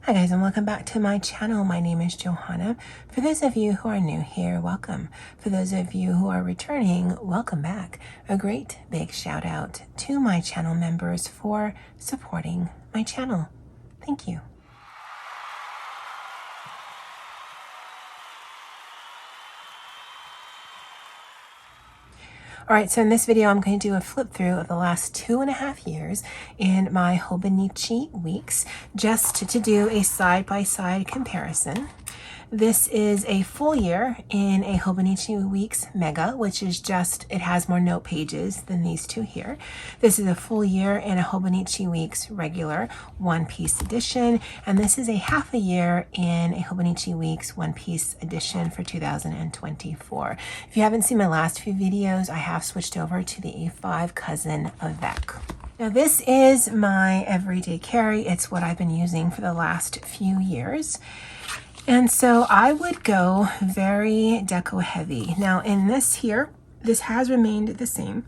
Hi guys, and welcome back to my channel. My name is Johanna. For those of you who are new here, welcome. For those of you who are returning, welcome back. A great big shout out to my channel members for supporting my channel. Thank you. Alright, so in this video I'm going to do a flip through of the last 2.5 years in my Hobonichi Weeks, just to do a side-by-side comparison. This is a full year in a Hobonichi Weeks Mega, which is just, it has more note pages than these two here. This is a full year in a Hobonichi Weeks regular one-piece edition, and this is a half a year in a Hobonichi Weeks one-piece edition for 2024. If you haven't seen my last few videos, I have switched over to the A5 cousin avec. Now this is my everyday carry. It's what I've been using for the last few years. And so I would go very deco heavy. Now in this here, this has remained the same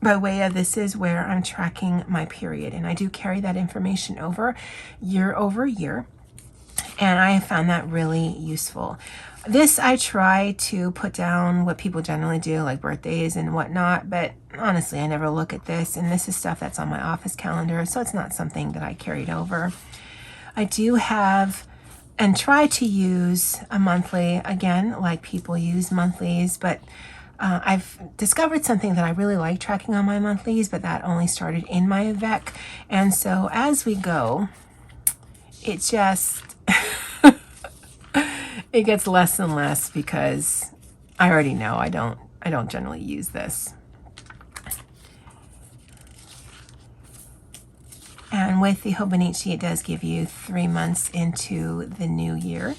by way of this is where I'm tracking my period. And I do carry that information over year. And I have found that really useful. This I try to put down what people generally do, like birthdays and whatnot, but honestly, I never look at this. And this is stuff that's on my office calendar, so it's not something that I carried over. I do have and try to use a monthly, again, like people use monthlies, but I've discovered something that I really like tracking on my monthlies, but that only started in my avec. And so as we go, it just, it gets less and less because I already know I don't generally use this. And with the Hobonichi, it does give you 3 months into the new year.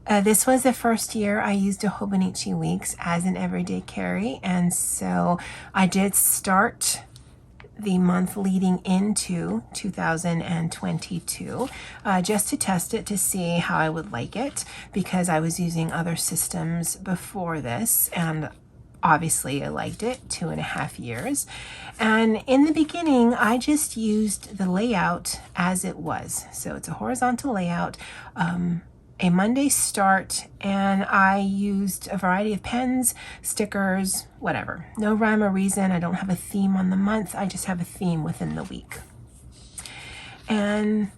This was the first year I used a Hobonichi Weeks as an everyday carry, and so I did start the month leading into 2022 just to test it to see how I would like it, because I was using other systems before this, and obviously I liked it. 2.5 years. And in the beginning, I just used the layout as it was. So it's a horizontal layout, a Monday start, and I used a variety of pens, stickers, whatever. No rhyme or reason. I don't have a theme on the month. I just have a theme within the week. And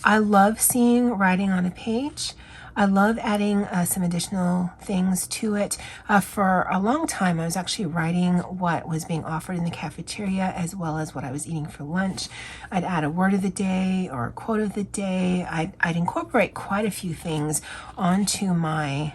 I love seeing writing on a page. I love adding some additional things to it. For a long time, I was actually writing what was being offered in the cafeteria as well as what I was eating for lunch. I'd add a word of the day or a quote of the day. I'd incorporate quite a few things onto my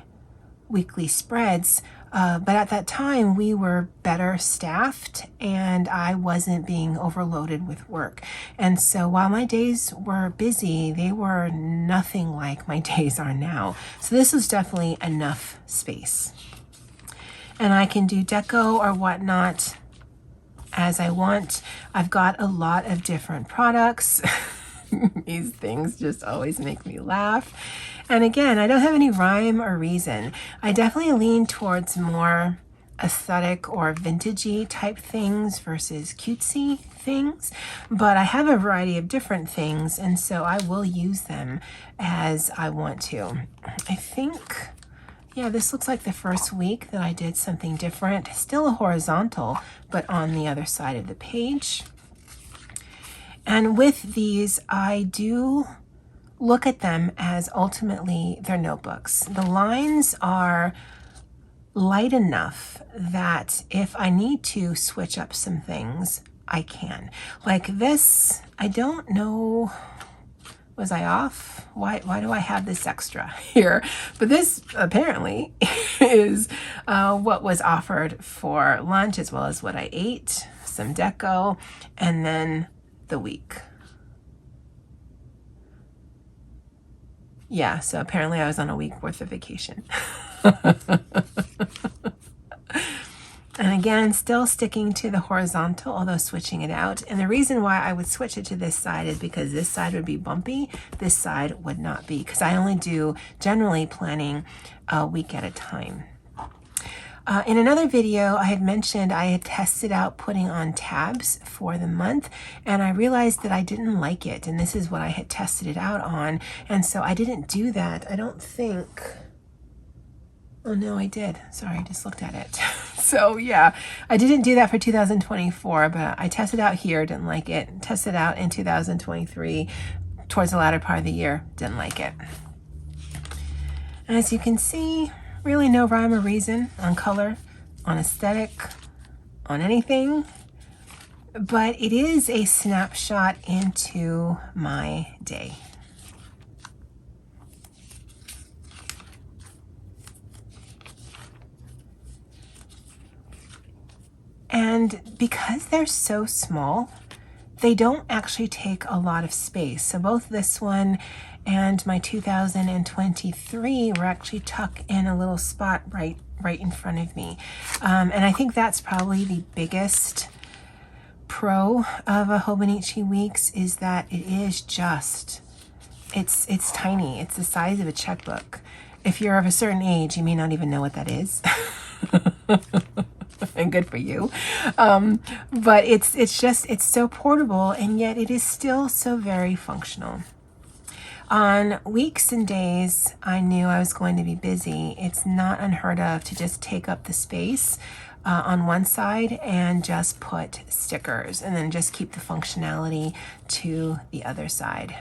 weekly spreads. But at that time, we were better staffed and I wasn't being overloaded with work. And so while my days were busy, they were nothing like my days are now. So this was definitely enough space. And I can do deco or whatnot as I want. I've got a lot of different products. These things just always make me laugh. And again, I don't have any rhyme or reason. I definitely lean towards more aesthetic or vintagey type things versus cutesy things, but I have a variety of different things, and so I will use them as I want to. I think, yeah, this looks like the first week that I did something different. Still a horizontal, but on the other side of the page. And with these, I do look at them as ultimately they're notebooks. The lines are light enough that if I need to switch up some things, I can. Like this, I don't know, was I off? Why do I have this extra here? But this apparently is what was offered for lunch as well as what I ate, some deco, and then the week. Yeah, so apparently I was on a week worth of vacation. And again, still sticking to the horizontal, although switching it out. And the reason why I would switch it to this side is because this side would be bumpy, this side would not be, because I only do generally planning a week at a time. In another video, I had mentioned I had tested out putting on tabs for the month, and I realized that I didn't like it, and this is what I had tested it out on, and so I didn't do that. I don't think... Oh no, I did. Sorry, I just looked at it. So yeah, I didn't do that for 2024, but I tested out here, didn't like it. Tested out in 2023, towards the latter part of the year, didn't like it. And as you can see, really no rhyme or reason on color, on aesthetic, on anything, but it is a snapshot into my day. And because they're so small, they don't actually take a lot of space. So both this one and my 2023 were actually tucked in a little spot right in front of me. And I think that's probably the biggest pro of a Hobonichi Weeks, is that it is just, it's tiny. It's the size of a checkbook. If you're of a certain age, you may not even know what that is. And good for you. But it's so portable, and yet it is still so very functional. On weeks and days I knew I was going to be busy, it's not unheard of to just take up the space on one side and just put stickers, and then just keep the functionality to the other side.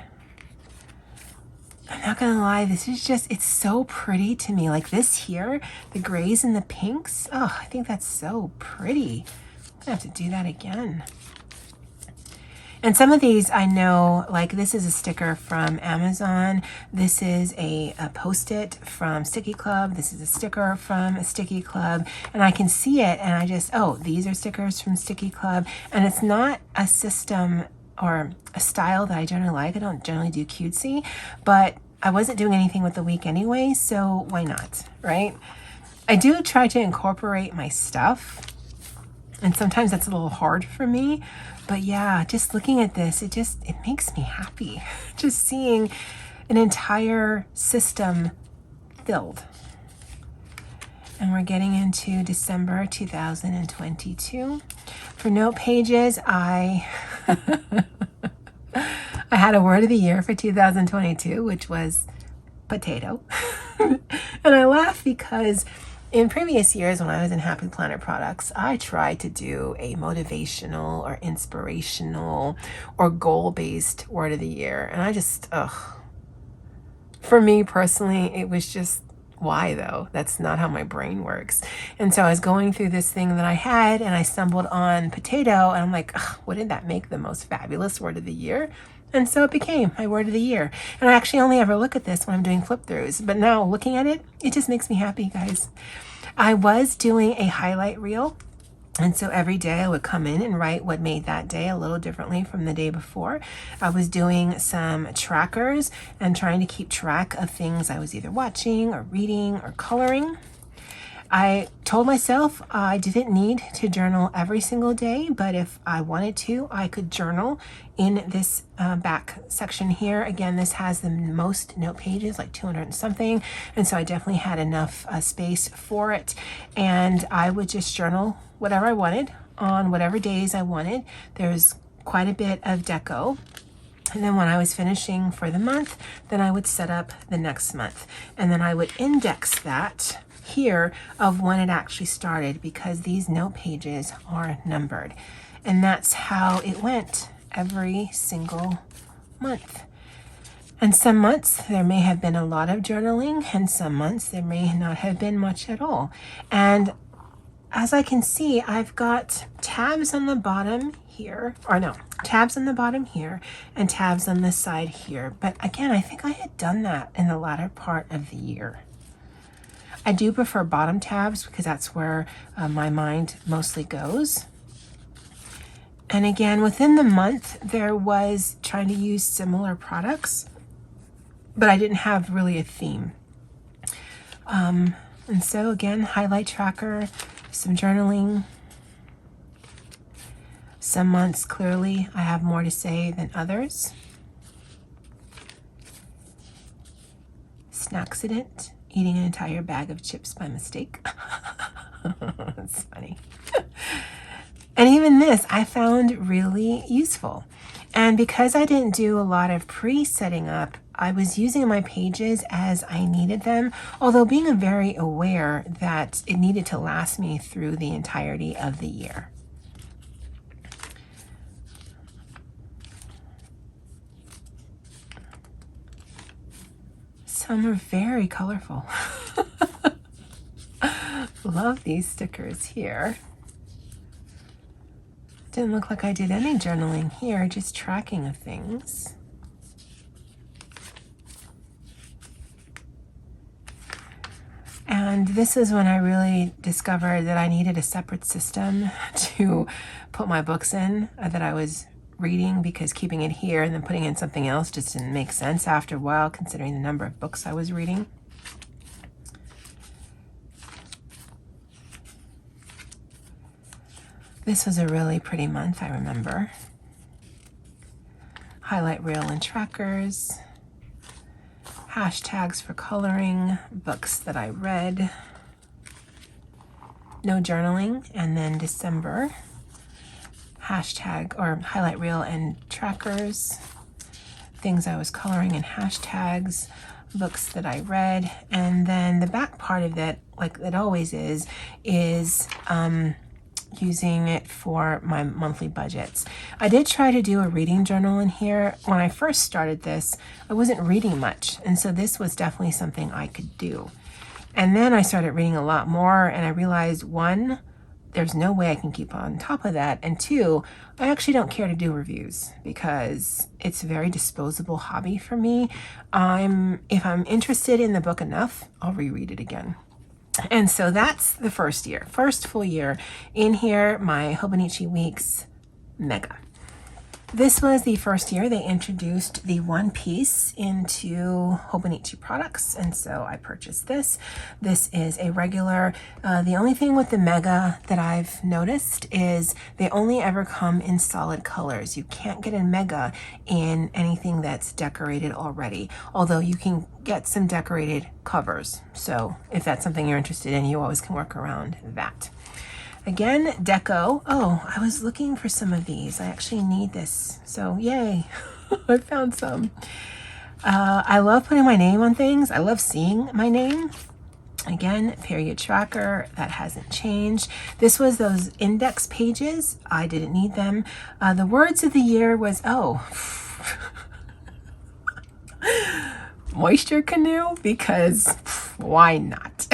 I'm not gonna lie, this is just, it's so pretty to me. Like this here, the grays and the pinks. Oh, I think that's so pretty. I'm gonna have to do that again. And some of these I know, like this is a sticker from Amazon. This is a Post-it from Sticky Club. This is a sticker from Sticky Club. And I can see it and I just, oh, these are stickers from Sticky Club. And it's not a system or a style that I generally like. I don't generally do cutesy, but I wasn't doing anything with the week anyway, so why not, right? I do try to incorporate my stuff, and sometimes that's a little hard for me, but yeah, just looking at this, it makes me happy. Just seeing an entire system filled. And we're getting into December 2022. For note pages, I had a word of the year for 2022, which was potato. And I laugh because in previous years when I was in Happy Planet Products, I tried to do a motivational or inspirational or goal-based word of the year. And I just, for me personally, it was just, why though? That's not how my brain works. And so I was going through this thing that I had and I stumbled on potato, and I'm like, wouldn't that make the most fabulous word of the year? And so it became my word of the year. And I actually only ever look at this when I'm doing flip throughs, but now looking at it, it just makes me happy, guys. I was doing a highlight reel, and so every day I would come in and write what made that day a little differently from the day before. I was doing some trackers and trying to keep track of things I was either watching or reading or coloring. I told myself I didn't need to journal every single day, but if I wanted to, I could journal in this back section here. Again, this has the most note pages, like 200 and something, and so I definitely had enough space for it. And I would just journal whatever I wanted on whatever days I wanted. There's quite a bit of deco. And then when I was finishing for the month, then I would set up the next month. And then I would index that here of when it actually started, because these note pages are numbered. And that's how it went every single month. And some months there may have been a lot of journaling, and some months there may not have been much at all. And as I can see, I've got tabs on the bottom here, or no, tabs on the bottom here and tabs on the side here. But again, I think I had done that in the latter part of the year. I do prefer bottom tabs because that's where my mind mostly goes. And again, within the month, there was trying to use similar products, but I didn't have really a theme. And so again, highlight tracker, some journaling. Some months, clearly, I have more to say than others. Snackcident, eating an entire bag of chips by mistake. It's funny. And even this I found really useful. And because I didn't do a lot of pre-setting up, I was using my pages as I needed them, although being very aware that it needed to last me through the entirety of the year. Some are very colorful. Love these stickers here. Didn't look like I did any journaling here, just tracking of things. And this is when I really discovered that I needed a separate system to put my books in that I was reading, because keeping it here and then putting in something else just didn't make sense after a while, considering the number of books I was reading. This was a really pretty month, I remember. Highlight reel and trackers, hashtags for coloring, books that I read, no journaling, and then December, hashtag or highlight reel and trackers, things I was coloring and hashtags, books that I read, and then the back part of it, like it always is using it for my monthly budgets. I did try to do a reading journal in here. When I first started this, I wasn't reading much, and so this was definitely something I could do. And then I started reading a lot more, and I realized, one, there's no way I can keep on top of that, and two, I actually don't care to do reviews because it's a very disposable hobby for me. If I'm interested in the book enough, I'll reread it again. And so that's the first full year in here, my Hobonichi Weeks Mega. This was the first year they introduced the one piece into Hobonichi products, and so I purchased this. This is a regular. The only thing with the Mega that I've noticed is they only ever come in solid colors. You can't get a Mega in anything that's decorated already, although you can get some decorated covers. So if that's something you're interested in, you always can work around that. Again, deco. Oh, I was looking for some of these. I actually need this. So yay, I found some. I love putting my name on things. I love seeing my name. Again, period tracker, that hasn't changed. This was those index pages. I didn't need them. The words of the year was, moisture canoe, because why not?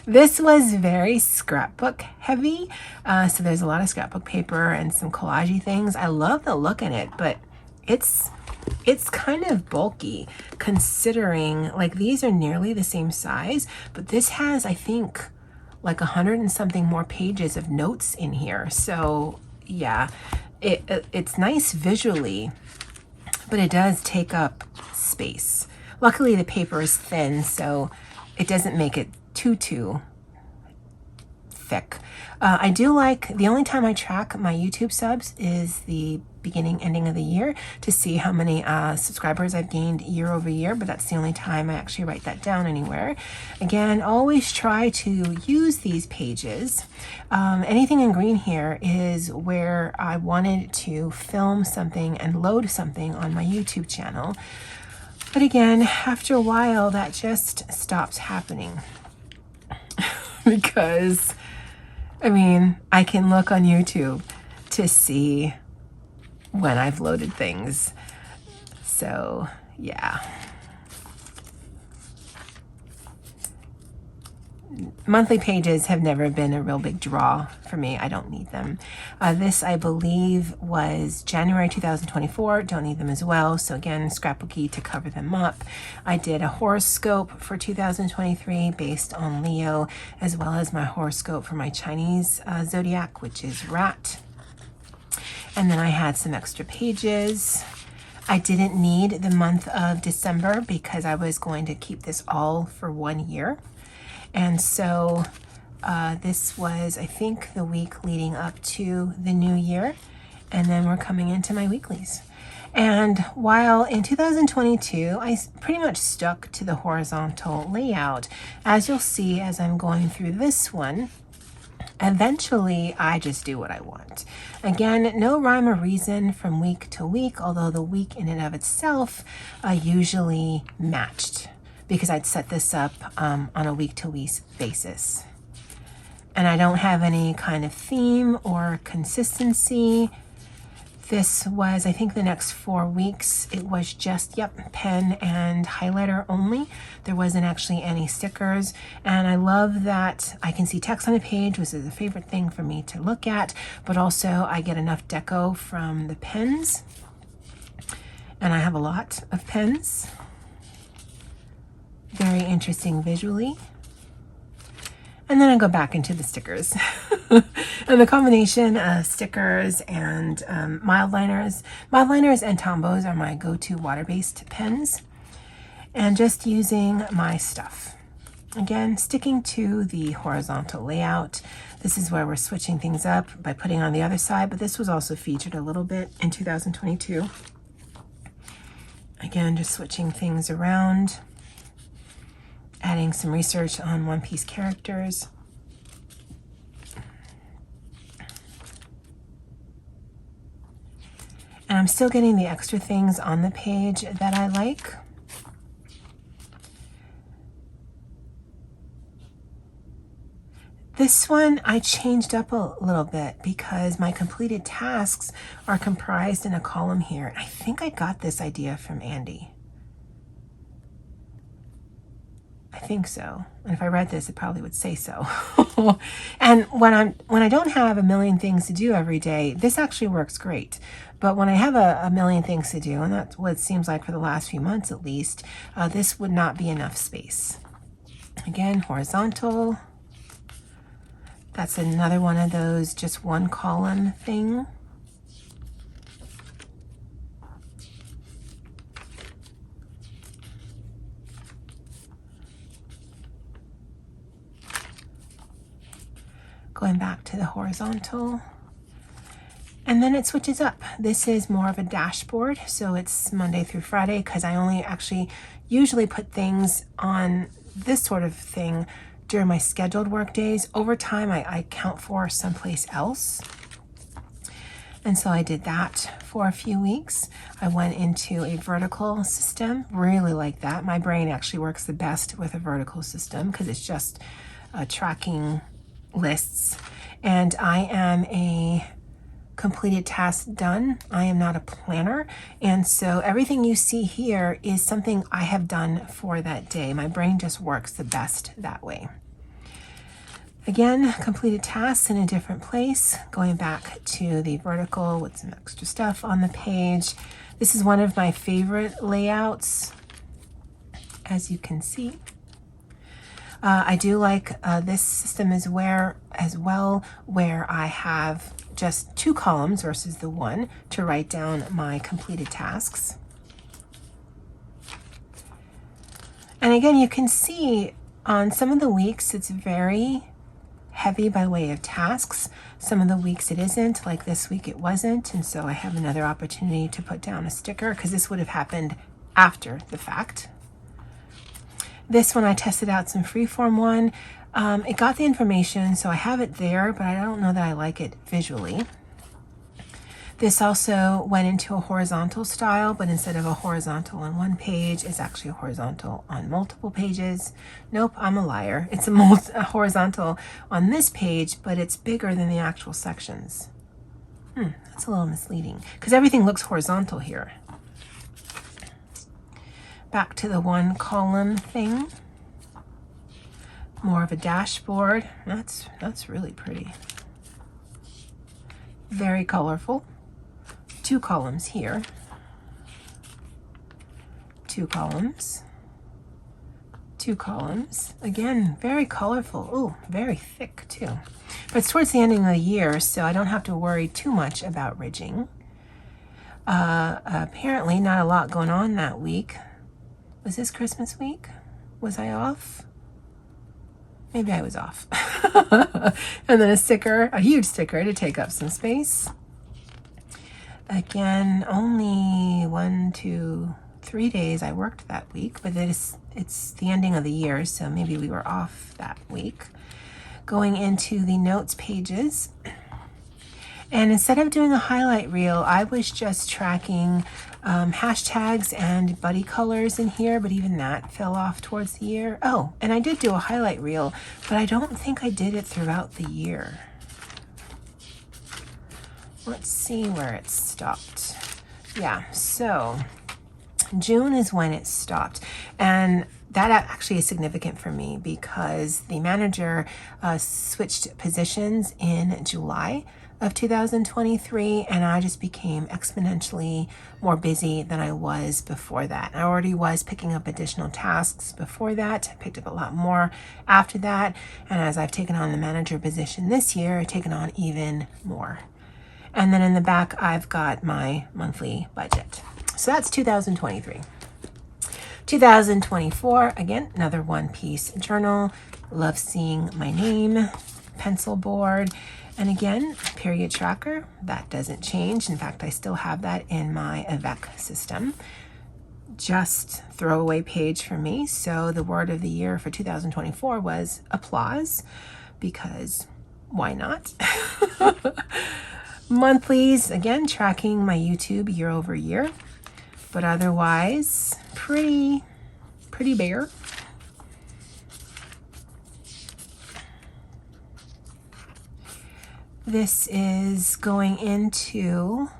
This was very scrapbook heavy, so there's a lot of scrapbook paper and some collagey things. I love the look in it, but it's kind of bulky considering, like, these are nearly the same size, but this has, I think, like 100 and something more pages of notes in here. So yeah, it's nice visually, but it does take up space. Luckily the paper is thin, so it doesn't make it too thick. I do like, the only time I track my YouTube subs is the beginning, ending of the year to see how many subscribers I've gained year over year, but that's the only time I actually write that down anywhere. Again, always try to use these pages. Anything in green here is where I wanted to film something and load something on my YouTube channel. But again, after a while, that just stops happening. Because, I mean, I can look on YouTube to see when I've loaded things. So, yeah. Monthly pages have never been a real big draw for me. I don't need them. This, I believe, was January 2024. Don't need them as well. So again, scrapbooky to cover them up. I did a horoscope for 2023 based on Leo, as well as my horoscope for my Chinese zodiac, which is Rat. And then I had some extra pages. I didn't need the month of December because I was going to keep this all for 1 year. And so this was, I think, the week leading up to the new year. And then we're coming into my weeklies. And while in 2022, I pretty much stuck to the horizontal layout, as you'll see as I'm going through this one, eventually I just do what I want. Again, no rhyme or reason from week to week, although the week in and of itself usually matched because I'd set this up on a week to week basis. And I don't have any kind of theme or consistency. This was, I think, the next 4 weeks. It was just, yep, pen and highlighter only. There wasn't actually any stickers. And I love that I can see text on a page, which is a favorite thing for me to look at, but also I get enough deco from the pens. And I have a lot of pens. Very interesting visually. And then I go back into the stickers. And the combination of stickers and mild liners and Tombows are my go-to water-based pens. And just using my stuff. Again, sticking to the horizontal layout. This is where we're switching things up by putting on the other side, but this was also featured a little bit in 2022. Again, just switching things around. Adding some research on One Piece characters. And I'm still getting the extra things on the page that I like. This one I changed up a little bit because my completed tasks are comprised in a column here. I think I got this idea from Andy. I think so. And if I read this, it probably would say so. And when I don't have a million things to do every day, this actually works great. But when I have a million things to do, and that's what it seems like for the last few months at least, this would not be enough space. Again, horizontal. That's another one of those just one column thing. Going back to the horizontal. And then it switches up. This is more of a dashboard, so it's Monday through Friday because I only actually usually put things on this sort of thing during my scheduled work days. Over time, I count for someplace else. And so I did that for a few weeks. I went into a vertical system, really like that. My brain actually works the best with a vertical system because it's just tracking lists. And I am a completed task done. I am not a planner. And so everything you see here is something I have done for that day. My brain just works the best that way. Again, completed tasks in a different place, going back to the vertical with some extra stuff on the page. This is one of my favorite layouts, as you can see. I do like this system as well, where I have just 2 columns versus the one to write down my completed tasks. And again, you can see on some of the weeks it's very heavy by way of tasks. Some of the weeks it isn't, like this week it wasn't, and so I have another opportunity to put down a sticker because this would have happened after the fact. This one I tested out some freeform one. It got the information, so I have it there, but I don't know that I like it visually. This also went into a horizontal style, but instead of a horizontal on one page, it's actually a horizontal on multiple pages. Nope, I'm a liar. It's a horizontal on this page, but it's bigger than the actual sections. That's a little misleading because everything looks horizontal here. Back to the one column thing. More of a dashboard. That's really pretty. Very colorful. 2 columns here. 2 columns. 2 columns. Again, very colorful. Oh, very thick too. But it's towards the end of the year, so I don't have to worry too much about ridging. Apparently not a lot going on that week. Was this Christmas week? Was I off? Maybe I was off. And then a sticker, a huge sticker to take up some space. Again, only 1, 2, 3 days I worked that week, but it's the ending of the year, so maybe we were off that week. Going into the notes pages, and instead of doing a highlight reel, I was just tracking hashtags and buddy colors in here, but even that fell off towards the year. Oh, and I did do a highlight reel, but I don't think I did it throughout the year. Let's see where it stopped. Yeah, so June is when it stopped. And that actually is significant for me because the manager switched positions in July of 2023, and I just became exponentially more busy than I was before that. I already was picking up additional tasks before that. I picked up a lot more after that, and as I've taken on the manager position this year, I've taken on even more. And then in the back, I've got my monthly budget. So that's 2023. 2024, again, another one-piece journal. Love seeing my name, pencil board, and again, period tracker. That doesn't change. In fact, I still have that in my EDC system. Just throwaway page for me. So the word of the year for 2024 was applause, because why not? Monthlies, again, tracking my YouTube year over year, but otherwise pretty bare. This is going into,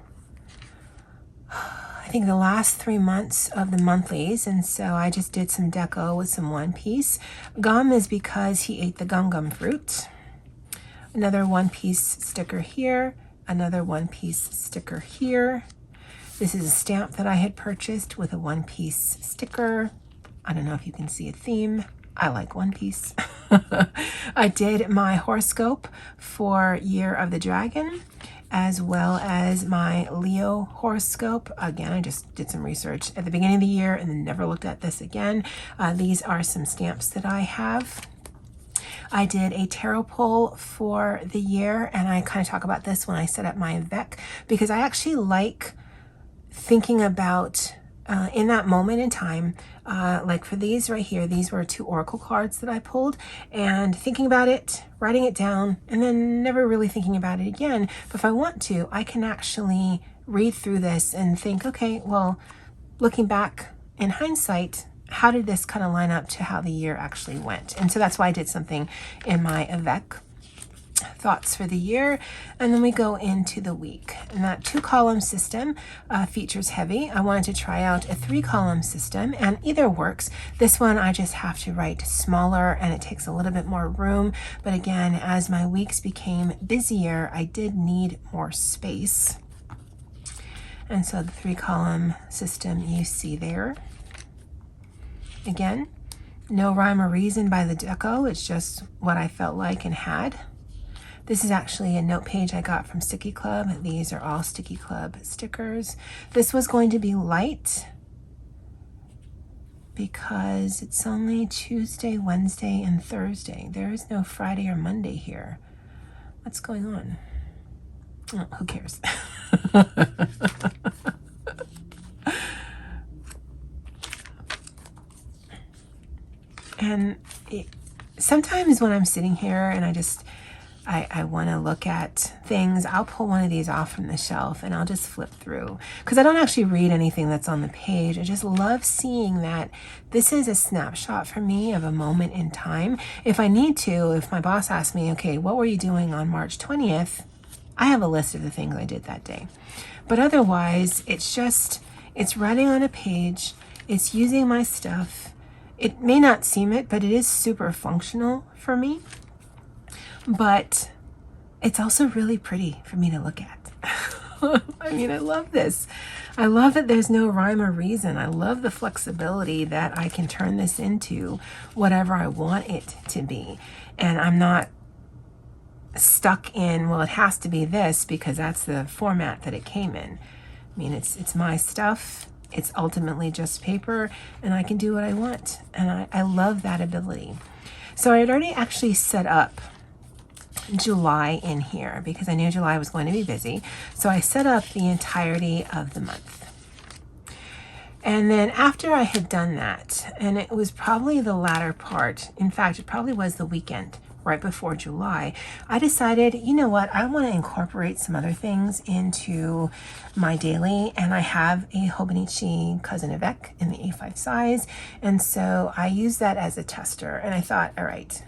I think, the last 3 months of the monthlies, and so I just did some deco with some one piece. Gum is because he ate the gum fruit. Another one piece sticker here, another one piece sticker here. This is a stamp that I had purchased with a one piece sticker. I don't know if you can see a theme. I like one piece. I did my horoscope for Year of the Dragon, as well as my Leo horoscope. Again, I just did some research at the beginning of the year and then never looked at this again. These are some stamps that I have. I did a tarot pull for the year, and I kind of talk about this when I set up my EDC, because I actually like thinking about in that moment in time, like for these right here, these were 2 oracle cards that I pulled, and thinking about it, writing it down, and then never really thinking about it again. But if I want to, I can actually read through this and think, okay, well, looking back in hindsight, how did this kind of line up to how the year actually went? And so that's why I did something in my EDC thoughts for the year. And then we go into the week, and that 2-column system features heavy. I wanted to try out a 3-column system, and either works. This one I just have to write smaller and it takes a little bit more room, but again, as my weeks became busier, I did need more space, and so the 3-column system you see there. Again, no rhyme or reason by the deco, it's just what I felt like and had. This is actually a note page I got from Sticky Club. These are all Sticky Club stickers. This was going to be light because it's only Tuesday, Wednesday, and Thursday. There is no Friday or Monday here. What's going on? Oh, who cares? And sometimes when I'm sitting here and I want to look at things, I'll pull one of these off from the shelf and I'll just flip through, because I don't actually read anything that's on the page. I just love seeing that this is a snapshot for me of a moment in time. If I need to, if my boss asks me, okay, what were you doing on March 20th? I have a list of the things I did that day. But otherwise, it's writing on a page, it's using my stuff. It may not seem it, but it is super functional for me. But it's also really pretty for me to look at. I mean, I love this. I love that there's no rhyme or reason. I love the flexibility that I can turn this into whatever I want it to be. And I'm not stuck in, well, it has to be this because that's the format that it came in. I mean, it's my stuff. It's ultimately just paper, and I can do what I want. And I love that ability. So I had already actually set up July in here because I knew July was going to be busy. So I set up the entirety of the month. And then after I had done that, and it was probably the latter part, in fact, it probably was the weekend right before July, I decided, you know what, I want to incorporate some other things into my daily, and I have a Hobonichi Cousin Avec in the A5 size, and so I used that as a tester, and I thought, all right,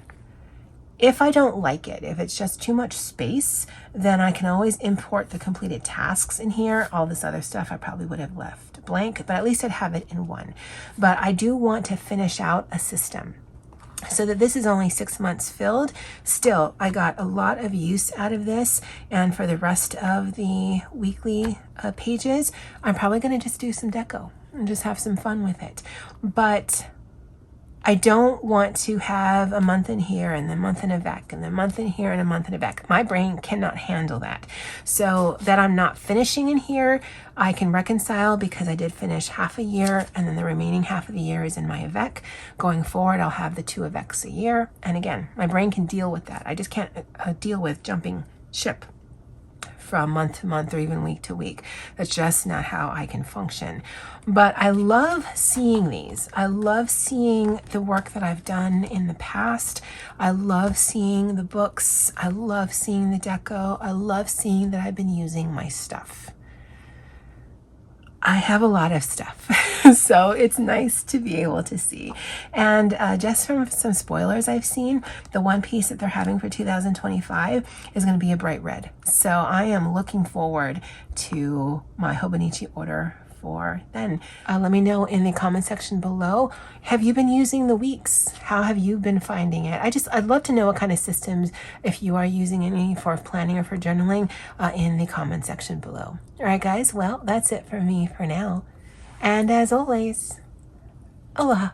if I don't like it, if it's just too much space, then I can always import the completed tasks in here. All this other stuff I probably would have left blank, but at least I'd have it in one. But I do want to finish out a system. So that this is only 6 months filled. Still, I got a lot of use out of this. And for the rest of the weekly pages, I'm probably going to just do some deco and just have some fun with it. But I don't want to have a month in here and then a month in Avec and then a month in here and a month in Avec. My brain cannot handle that. So that I'm not finishing in here, I can reconcile because I did finish half a year and then the remaining half of the year is in my Avec. Going forward, I'll have the 2 Avecs a year. And again, my brain can deal with that. I just can't deal with jumping ship from month to month or even week to week. That's just not how I can function. But I love seeing these. I love seeing the work that I've done in the past. I love seeing the books. I love seeing the deco. I love seeing that I've been using my stuff. I have a lot of stuff, so it's nice to be able to see. And just from some spoilers I've seen, the one piece that they're having for 2025 is going to be a bright red. So I am looking forward to my Hobonichi order for then. Let me know in the comment section below, have you been using the weeks? How have you been finding it? I'd love to know what kind of systems, if you are using any for planning or for journaling, in the comment section below. All right, guys, well, that's it for me for now. And as always, aloha.